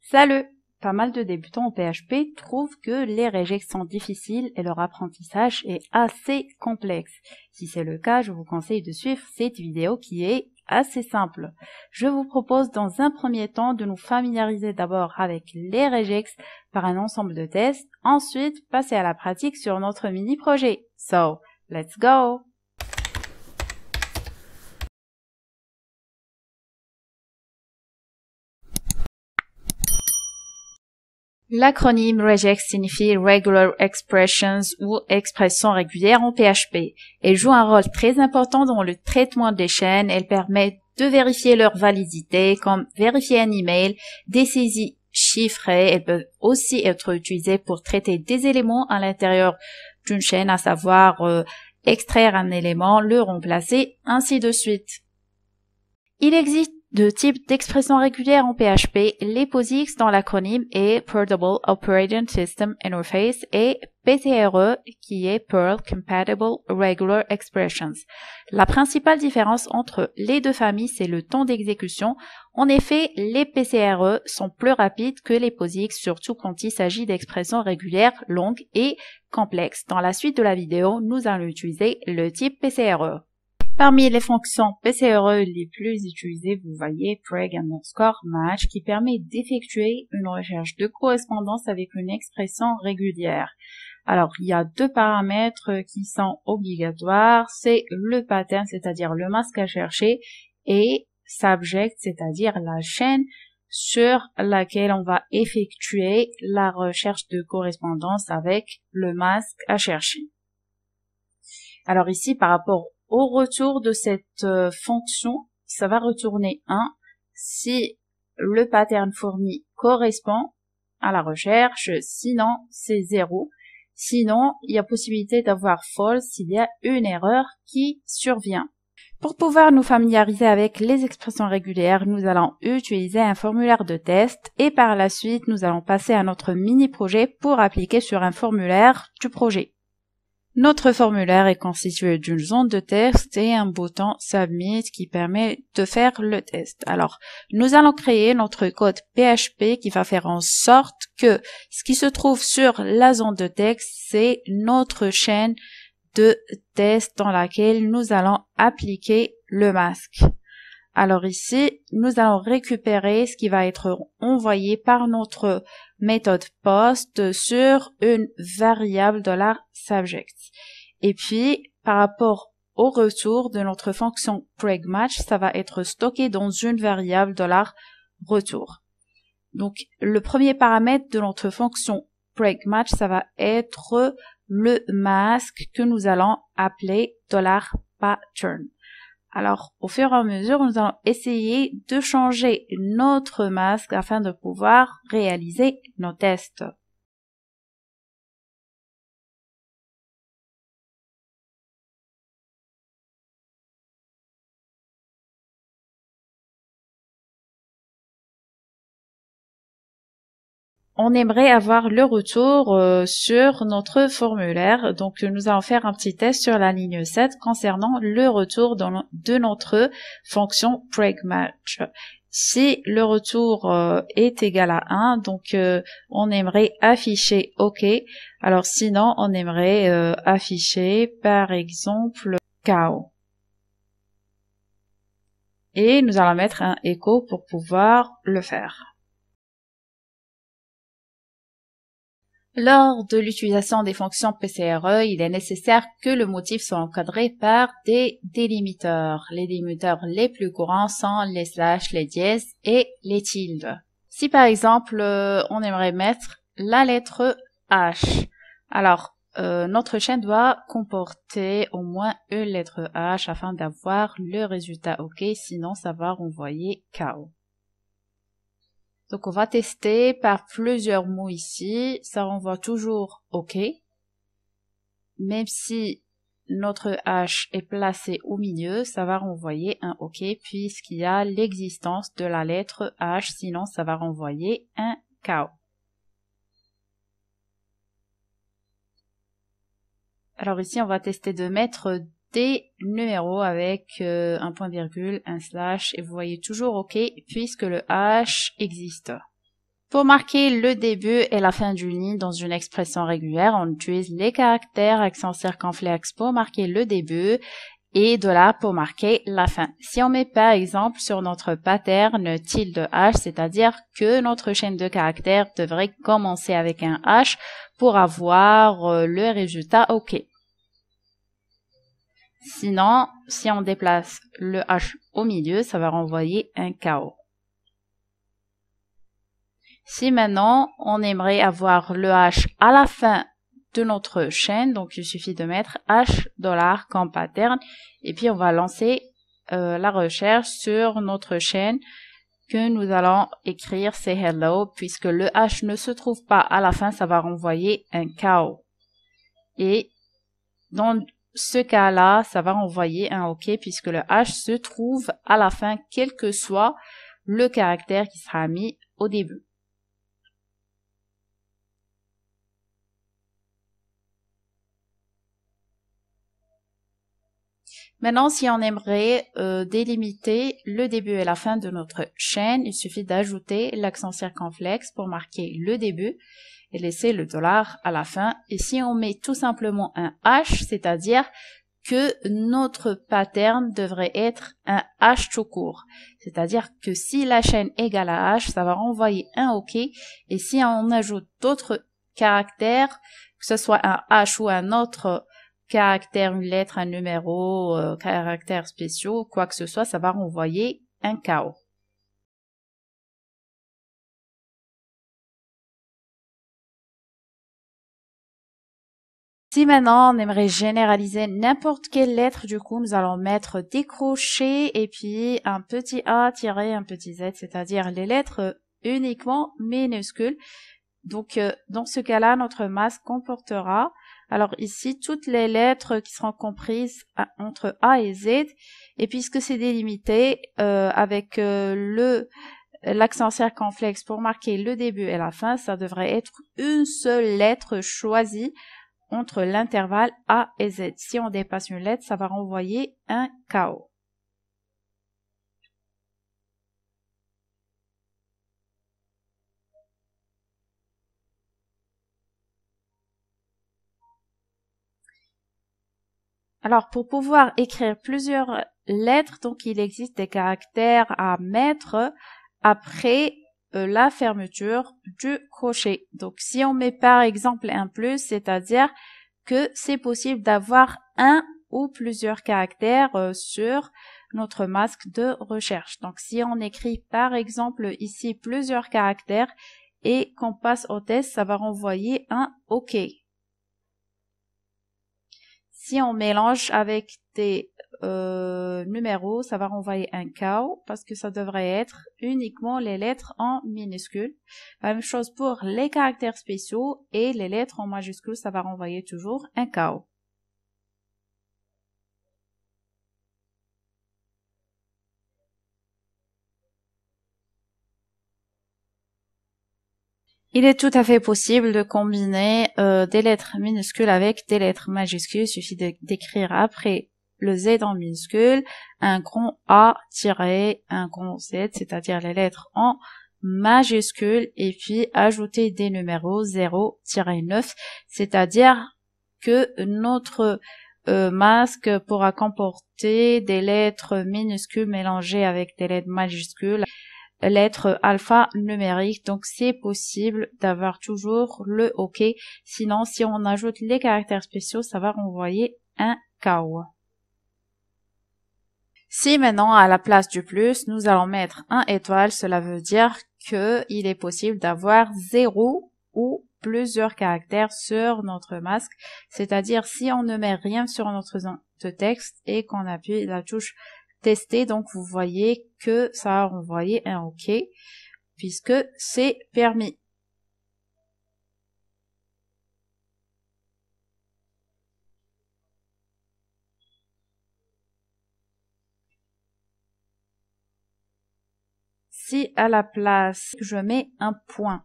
Salut! Pas mal de débutants en PHP trouvent que les regex sont difficiles et leur apprentissage est assez complexe. Si c'est le cas, je vous conseille de suivre cette vidéo qui est assez simple. Je vous propose dans un premier temps de nous familiariser d'abord avec les regex par un ensemble de tests, ensuite passer à la pratique sur notre mini-projet. So, let's go! L'acronyme regex signifie Regular Expressions ou expressions régulières en PHP. Elle joue un rôle très important dans le traitement des chaînes. Elle permet de vérifier leur validité, comme vérifier un email, des saisies chiffrées. Elles peuvent aussi être utilisées pour traiter des éléments à l'intérieur d'une chaîne, à savoir extraire un élément, le remplacer, ainsi de suite. Il existe deux types d'expressions régulières en PHP, les POSIX dans l'acronyme est Portable Operating System Interface et PTRE qui est Perl Compatible Regular Expressions. La principale différence entre les deux familles, c'est le temps d'exécution. En effet, les PCRE sont plus rapides que les POSIX, surtout quand il s'agit d'expressions régulières, longues et complexes. Dans la suite de la vidéo, nous allons utiliser le type PCRE. Parmi les fonctions PCRE les plus utilisées, vous voyez preg_match qui permet d'effectuer une recherche de correspondance avec une expression régulière. Alors, il y a deux paramètres qui sont obligatoires, c'est le pattern, c'est-à-dire le masque à chercher, et subject, c'est-à-dire la chaîne sur laquelle on va effectuer la recherche de correspondance avec le masque à chercher. Alors ici, par rapport au retour de cette fonction, ça va retourner 1 si le pattern fourni correspond à la recherche, sinon c'est 0. Sinon, il y a possibilité d'avoir false s'il y a une erreur qui survient. Pour pouvoir nous familiariser avec les expressions régulières, nous allons utiliser un formulaire de test et par la suite, nous allons passer à notre mini-projet pour appliquer sur un formulaire du projet. Notre formulaire est constitué d'une zone de test et un bouton Submit qui permet de faire le test. Alors, nous allons créer notre code PHP qui va faire en sorte que ce qui se trouve sur la zone de texte, c'est notre chaîne de test dans laquelle nous allons appliquer le masque. Alors ici, nous allons récupérer ce qui va être envoyé par notre méthode post sur une variable $subject. Et puis, par rapport au retour de notre fonction preg_match, ça va être stocké dans une variable $retour. Donc, le premier paramètre de notre fonction preg_match, ça va être le masque que nous allons appeler $pattern. Alors, au fur et à mesure, nous allons essayer de changer notre masque afin de pouvoir réaliser nos tests. On aimerait avoir le retour sur notre formulaire. Donc, nous allons faire un petit test sur la ligne 7 concernant le retour de notre fonction preg_match. Si le retour est égal à 1, donc on aimerait afficher OK. Alors, sinon, on aimerait afficher, par exemple, KO. Et nous allons mettre un écho pour pouvoir le faire. Lors de l'utilisation des fonctions PCRE, il est nécessaire que le motif soit encadré par des délimiteurs. Les délimiteurs les plus courants sont les slash, les dièses et les tildes. Si par exemple, on aimerait mettre la lettre H, alors notre chaîne doit comporter au moins une lettre H afin d'avoir le résultat OK, sinon ça va renvoyer KO. Donc, on va tester par plusieurs mots ici. Ça renvoie toujours OK. Même si notre H est placé au milieu, ça va renvoyer un OK puisqu'il y a l'existence de la lettre H. Sinon, ça va renvoyer un KO. Alors ici, on va tester de mettre des numéros avec un point virgule, un slash, et vous voyez toujours OK puisque le H existe. Pour marquer le début et la fin d'une ligne dans une expression régulière, on utilise les caractères accent circonflexe pour marquer le début et $$ pour marquer la fin. Si on met par exemple sur notre pattern tilde H, c'est-à-dire que notre chaîne de caractères devrait commencer avec un H pour avoir le résultat OK. Sinon, si on déplace le H au milieu, ça va renvoyer un KO. Si maintenant, on aimerait avoir le H à la fin de notre chaîne, donc il suffit de mettre $$ comme pattern et puis on va lancer la recherche sur notre chaîne que nous allons écrire c'est hello. Puisque le H ne se trouve pas à la fin, ça va renvoyer un KO. Et dans ce cas-là, ça va renvoyer un OK puisque le H se trouve à la fin, quel que soit le caractère qui sera mis au début. Maintenant, si on aimerait délimiter le début et la fin de notre chaîne, il suffit d'ajouter l'accent circonflexe pour marquer le début et laisser le $ à la fin. Et si on met tout simplement un H, c'est-à-dire que notre pattern devrait être un H tout court. C'est-à-dire que si la chaîne égale à H, ça va renvoyer un OK. Et si on ajoute d'autres caractères, que ce soit un H ou un autre caractère, une lettre, un numéro, caractères spéciaux, quoi que ce soit, ça va renvoyer un KO. Si maintenant on aimerait généraliser n'importe quelle lettre, du coup, nous allons mettre des crochets et puis un petit A tiré un petit Z, c'est-à-dire les lettres uniquement minuscules. Donc, dans ce cas-là, notre masque comportera, alors ici, toutes les lettres qui seront comprises entre A et Z. Et puisque c'est délimité avec l'accent circonflexe pour marquer le début et la fin, ça devrait être une seule lettre choisie entre l'intervalle A et Z. Si on dépasse une lettre, ça va renvoyer un KO. Alors, pour pouvoir écrire plusieurs lettres, donc il existe des caractères à mettre après la fermeture du crochet. Donc, si on met par exemple un plus, c'est-à-dire que c'est possible d'avoir un ou plusieurs caractères sur notre masque de recherche. Donc, si on écrit par exemple ici plusieurs caractères et qu'on passe au test, ça va renvoyer un OK. Si on mélange avec des numéros, ça va renvoyer un KO parce que ça devrait être uniquement les lettres en minuscules. La même chose pour les caractères spéciaux et les lettres en majuscules, ça va renvoyer toujours un KO. Il est tout à fait possible de combiner des lettres minuscules avec des lettres majuscules. Il suffit d'écrire après le Z en minuscule, un grand A tiré, un grand Z, c'est-à-dire les lettres en majuscule, et puis ajouter des numéros 0-9, c'est-à-dire que notre masque pourra comporter des lettres minuscules mélangées avec des lettres majuscules, lettres alphanumériques. Donc c'est possible d'avoir toujours le OK. Sinon, si on ajoute les caractères spéciaux, ça va renvoyer un KO. Si maintenant, à la place du plus, nous allons mettre un étoile, cela veut dire qu'il est possible d'avoir 0 ou plusieurs caractères sur notre masque. C'est-à-dire, si on ne met rien sur notre zone de texte et qu'on appuie la touche tester, donc vous voyez que ça a renvoyé un OK, puisque c'est permis. Si à la place, je mets un point,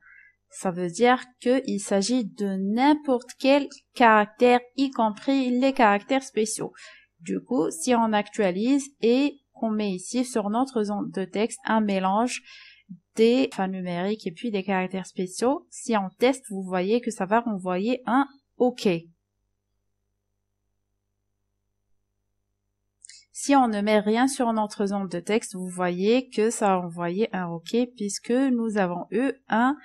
ça veut dire qu'il s'agit de n'importe quel caractère, y compris les caractères spéciaux. Du coup, si on actualise et qu'on met ici sur notre zone de texte un mélange des numériques et puis des caractères spéciaux. Si on teste, vous voyez que ça va renvoyer un OK. Si on ne met rien sur notre zone de texte, vous voyez que ça va envoyer un OK puisque nous avons eu un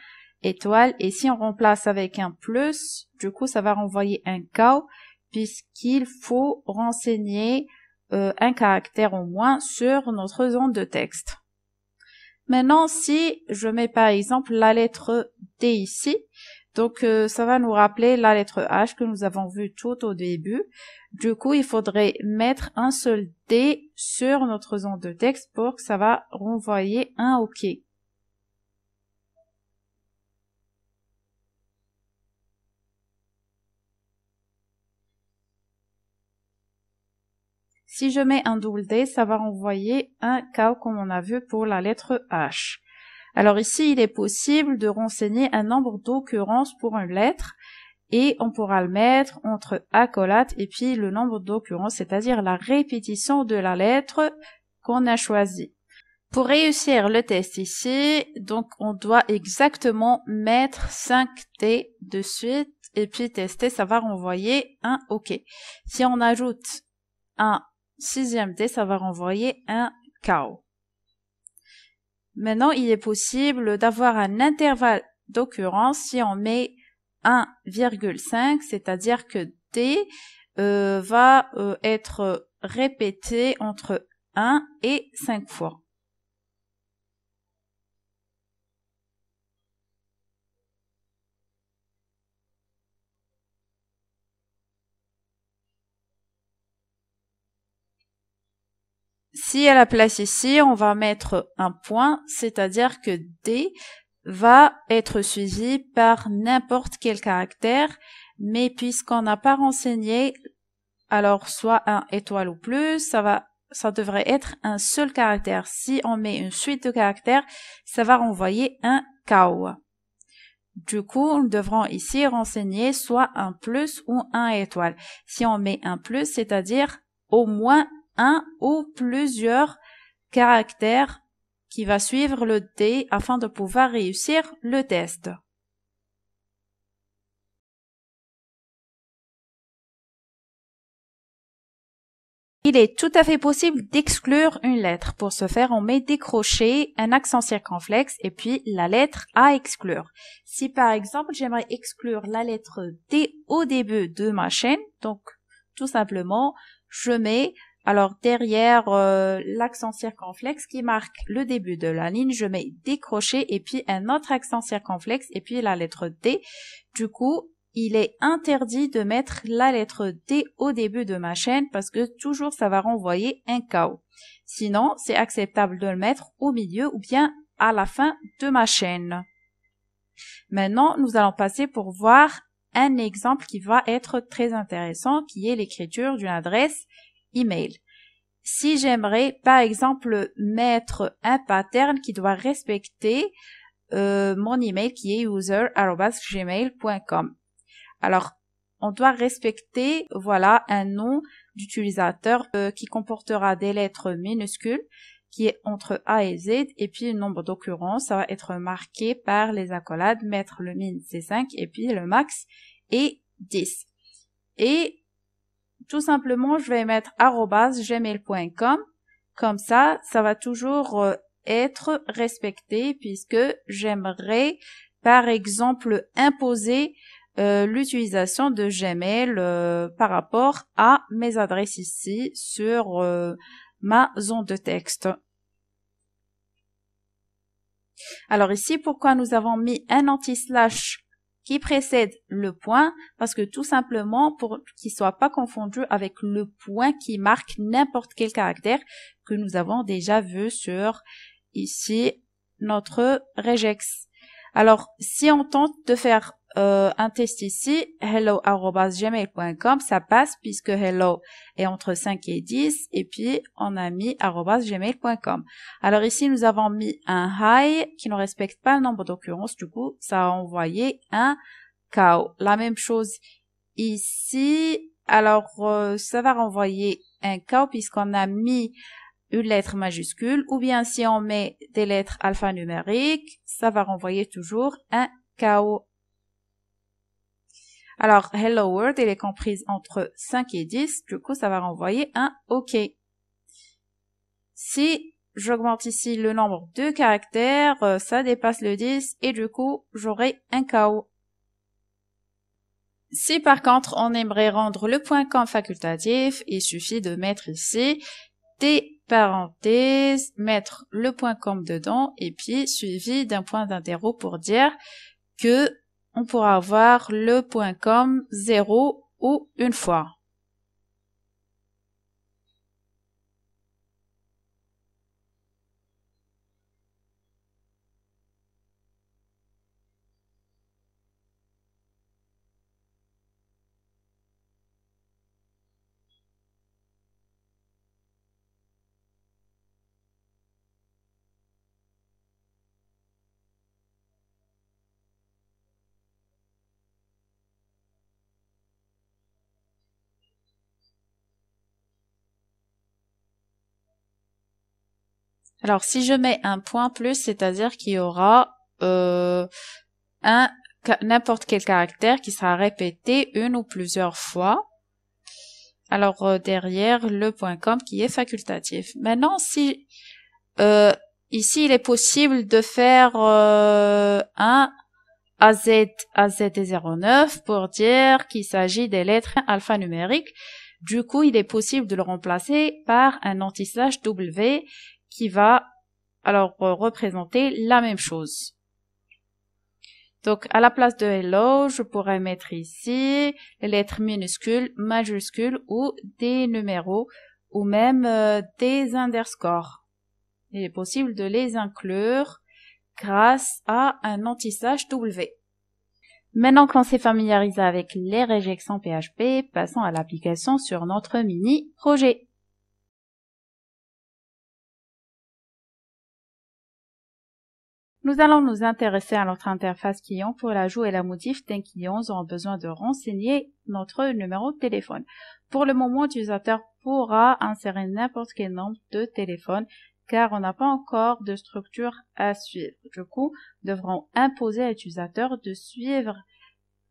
étoile. Et si on remplace avec un plus, du coup, ça va renvoyer un cow puisqu'il faut renseigner un caractère au moins sur notre zone de texte. Maintenant, si je mets par exemple la lettre D ici, donc ça va nous rappeler la lettre H que nous avons vue tout au début. Du coup, il faudrait mettre un seul D sur notre zone de texte pour que ça va renvoyer un OK. Si je mets un double D, ça va renvoyer un K comme on a vu pour la lettre H. Alors ici, il est possible de renseigner un nombre d'occurrences pour une lettre et on pourra le mettre entre accolade et puis le nombre d'occurrences, c'est-à-dire la répétition de la lettre qu'on a choisie. Pour réussir le test ici, donc on doit exactement mettre 5 T de suite et puis tester, ça va renvoyer un OK. Si on ajoute un 6e D, ça va renvoyer un KO. Maintenant, il est possible d'avoir un intervalle d'occurrence si on met 1,5, c'est-à-dire que D va être répété entre 1 et 5 fois. Si à la place ici, on va mettre un point, c'est-à-dire que D va être suivi par n'importe quel caractère, mais puisqu'on n'a pas renseigné, alors soit un étoile ou plus, ça devrait être un seul caractère. Si on met une suite de caractères, ça va renvoyer un KO. Du coup, nous devrons ici renseigner soit un plus ou un étoile. Si on met un plus, c'est-à-dire au moins un ou plusieurs caractères qui va suivre le D afin de pouvoir réussir le test. Il est tout à fait possible d'exclure une lettre. Pour ce faire, on met des crochets, un accent circonflexe et puis la lettre à exclure. Si par exemple, j'aimerais exclure la lettre D au début de ma chaîne, donc tout simplement, je mets alors derrière l'accent circonflexe qui marque le début de la ligne, je mets des crochets et puis un autre accent circonflexe et puis la lettre D. Du coup, il est interdit de mettre la lettre D au début de ma chaîne parce que toujours ça va renvoyer un KO. Sinon, c'est acceptable de le mettre au milieu ou bien à la fin de ma chaîne. Maintenant, nous allons passer pour voir un exemple qui va être très intéressant, qui est l'écriture d'une adresse email. Si j'aimerais, par exemple, mettre un pattern qui doit respecter mon email qui est user@gmail.com. Alors, on doit respecter, voilà, un nom d'utilisateur qui comportera des lettres minuscules qui est entre A et Z et puis le nombre d'occurrences, ça va être marqué par les accolades, mettre le min c'est 5 et puis le max est 10. Et tout simplement, je vais mettre @gmail.com. Comme ça va toujours être respecté puisque j'aimerais, par exemple, imposer l'utilisation de Gmail par rapport à mes adresses ici sur ma zone de texte. Alors ici, pourquoi nous avons mis un anti-slash qui précède le point? Parce que tout simplement, pour qu'il soit pas confondu avec le point qui marque n'importe quel caractère que nous avons déjà vu sur ici notre regex. Alors, si on tente de faire un test ici, hello@gmail.com, ça passe puisque hello est entre 5 et 10 et puis on a mis @gmail.com. Alors ici, nous avons mis un hi qui ne respecte pas le nombre d'occurrences, du coup, ça a envoyé un cow. La même chose ici, alors ça va renvoyer un cow puisqu'on a mis une lettre majuscule, ou bien si on met des lettres alphanumériques, ça va renvoyer toujours un KO. Alors, Hello World, elle est comprise entre 5 et 10, du coup, ça va renvoyer un OK. Si j'augmente ici le nombre de caractères, ça dépasse le 10 et du coup, j'aurai un KO. Si par contre, on aimerait rendre le .com facultatif, il suffit de mettre ici des parenthèses, mettre le .com dedans et puis suivi d'un point d'interro pour dire que on pourra avoir le .com 0 ou une fois. Alors, si je mets un point plus, c'est-à-dire qu'il y aura n'importe quel caractère qui sera répété une ou plusieurs fois. Alors, derrière le .com qui est facultatif. Maintenant, si ici, il est possible de faire un AZ et 09 pour dire qu'il s'agit des lettres alphanumériques. Du coup, il est possible de le remplacer par un anti-slash W qui va alors représenter la même chose. Donc, à la place de hello, je pourrais mettre ici les lettres minuscules, majuscules ou des numéros ou même des underscores. Il est possible de les inclure grâce à un anti-slash W. Maintenant qu'on s'est familiarisé avec les regex en PHP, passons à l'application sur notre mini-projet. Nous allons nous intéresser à notre interface client pour l'ajout et la modif d'un client auront besoin de renseigner notre numéro de téléphone. Pour le moment, l'utilisateur pourra insérer n'importe quel nombre de téléphone car on n'a pas encore de structure à suivre. Du coup, nous devrons imposer à l'utilisateur de suivre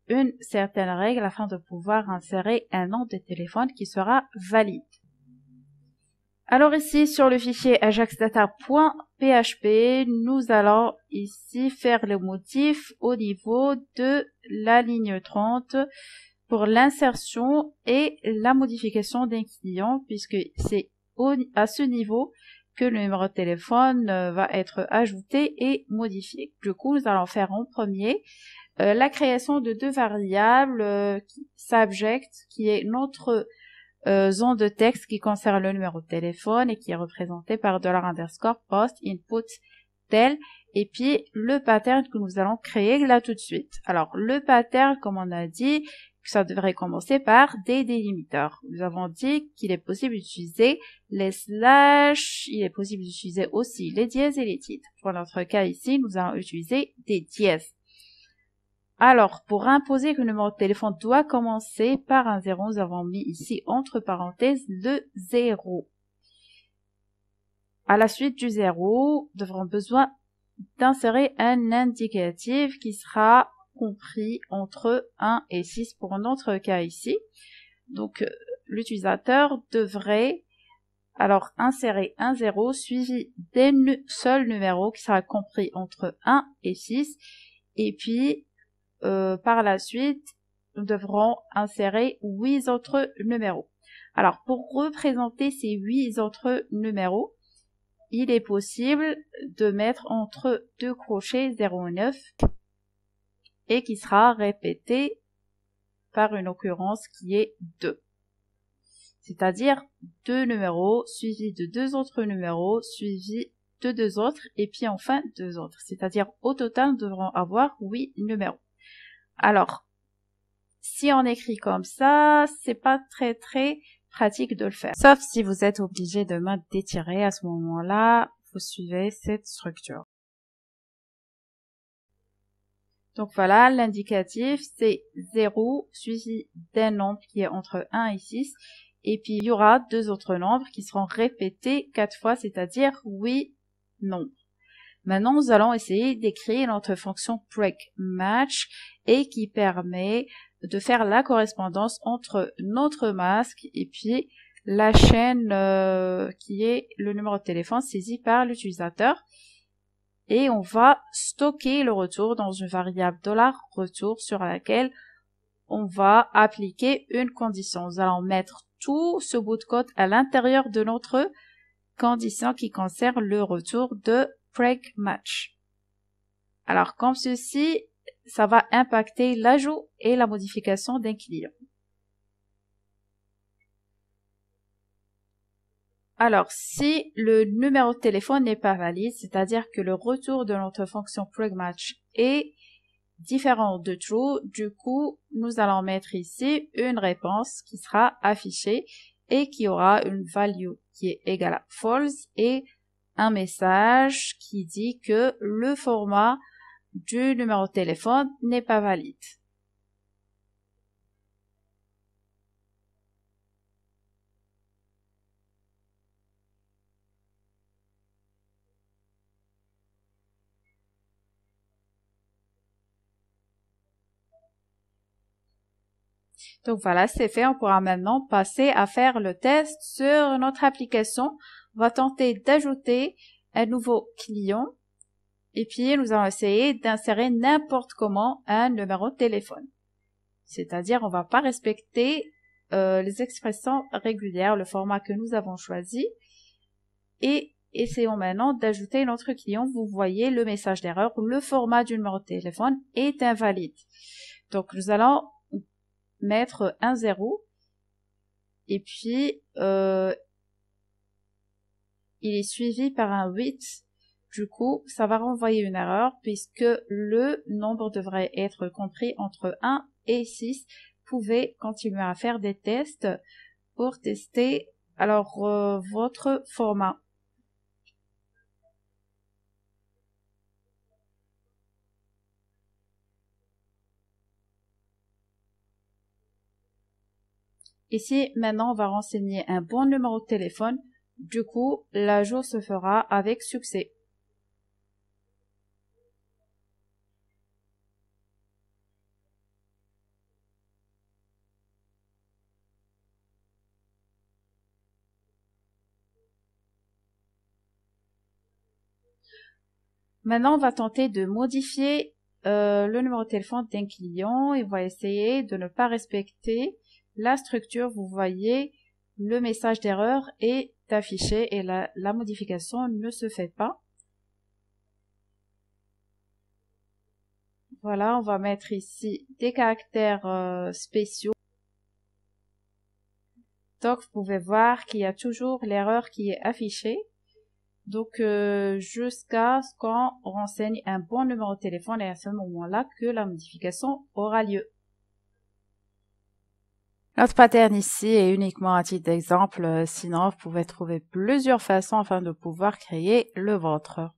une certaine règle afin de pouvoir insérer un nom de téléphone qui sera valide. Alors ici, sur le fichier ajaxdata.php, nous allons ici faire le modif au niveau de la ligne 30 pour l'insertion et la modification d'un client, puisque c'est à ce niveau que le numéro de téléphone va être ajouté et modifié. Du coup, nous allons faire en premier la création de deux variables subject, qui est notre zone de texte qui concerne le numéro de téléphone et qui est représenté par $_ input tel, et puis le pattern que nous allons créer là tout de suite. Alors le pattern, comme on a dit, ça devrait commencer par des délimiteurs. Nous avons dit qu'il est possible d'utiliser les slash, il est possible d'utiliser aussi les dièses et les titres. Pour notre cas ici, nous allons utiliser des dièses. Alors, pour imposer que le numéro de téléphone doit commencer par un 0, nous avons mis ici entre parenthèses le 0. À la suite du 0, nous aurons besoin d'insérer un indicatif qui sera compris entre 1 et 6 pour notre cas ici. Donc, l'utilisateur devrait alors insérer un 0 suivi d'un seul numéro qui sera compris entre 1 et 6. Et puis, par la suite, nous devrons insérer 8 autres numéros. Alors, pour représenter ces 8 autres numéros, il est possible de mettre entre deux crochets 0 et 9 et qui sera répété par une occurrence qui est 2. C'est-à-dire deux numéros suivis de deux autres numéros suivis de deux autres et puis enfin deux autres. C'est-à-dire au total, nous devrons avoir 8 numéros. Alors, si on écrit comme ça, c'est pas très pratique de le faire. Sauf si vous êtes obligé de d'étirer à ce moment-là, vous suivez cette structure. Donc voilà, l'indicatif c'est 0 suivi d'un nombre qui est entre 1 et 6 Et puis, il y aura deux autres nombres qui seront répétés 4 fois, c'est-à-dire oui, non. Maintenant, nous allons essayer d'écrire notre fonction break_match et qui permet de faire la correspondance entre notre masque et puis la chaîne qui est le numéro de téléphone saisi par l'utilisateur. Et on va stocker le retour dans une variable $retour sur laquelle on va appliquer une condition. Nous allons mettre tout ce bout de code à l'intérieur de notre condition qui concerne le retour de break_match. Alors, comme ceci, ça va impacter l'ajout et la modification d'un client. Alors, si le numéro de téléphone n'est pas valide, c'est-à-dire que le retour de notre fonction break_match est différent de true, du coup, nous allons mettre ici une réponse qui sera affichée et qui aura une value qui est égale à false et un message qui dit que le format du numéro de téléphone n'est pas valide. Donc voilà, c'est fait. On pourra maintenant passer à faire le test sur notre application. On va tenter d'ajouter un nouveau client et puis nous allons essayer d'insérer n'importe comment un numéro de téléphone. C'est-à-dire, on va pas respecter les expressions régulières, le format que nous avons choisi. Et essayons maintenant d'ajouter notre client. Vous voyez le message d'erreur, le format du numéro de téléphone est invalide. Donc nous allons mettre un 0 et puis il est suivi par un 8. Du coup, ça va renvoyer une erreur puisque le nombre devrait être compris entre 1 et 6. Vous pouvez continuer à faire des tests pour tester alors votre format. Ici, maintenant, on va renseigner un bon numéro de téléphone. Du coup, l'ajout se fera avec succès. Maintenant, on va tenter de modifier le numéro de téléphone d'un client et on va essayer de ne pas respecter la structure. Vous voyez, le message d'erreur est affiché et la modification ne se fait pas. Voilà, on va mettre ici des caractères spéciaux. Donc, vous pouvez voir qu'il y a toujours l'erreur qui est affichée. Donc, jusqu'à ce qu'on renseigne un bon numéro de téléphone et à ce moment-là que la modification aura lieu. Notre pattern ici est uniquement à titre d'exemple, sinon vous pouvez trouver plusieurs façons afin de pouvoir créer le vôtre.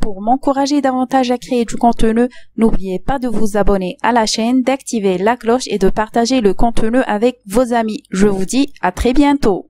Pour m'encourager davantage à créer du contenu, n'oubliez pas de vous abonner à la chaîne, d'activer la cloche et de partager le contenu avec vos amis. Je vous dis à très bientôt.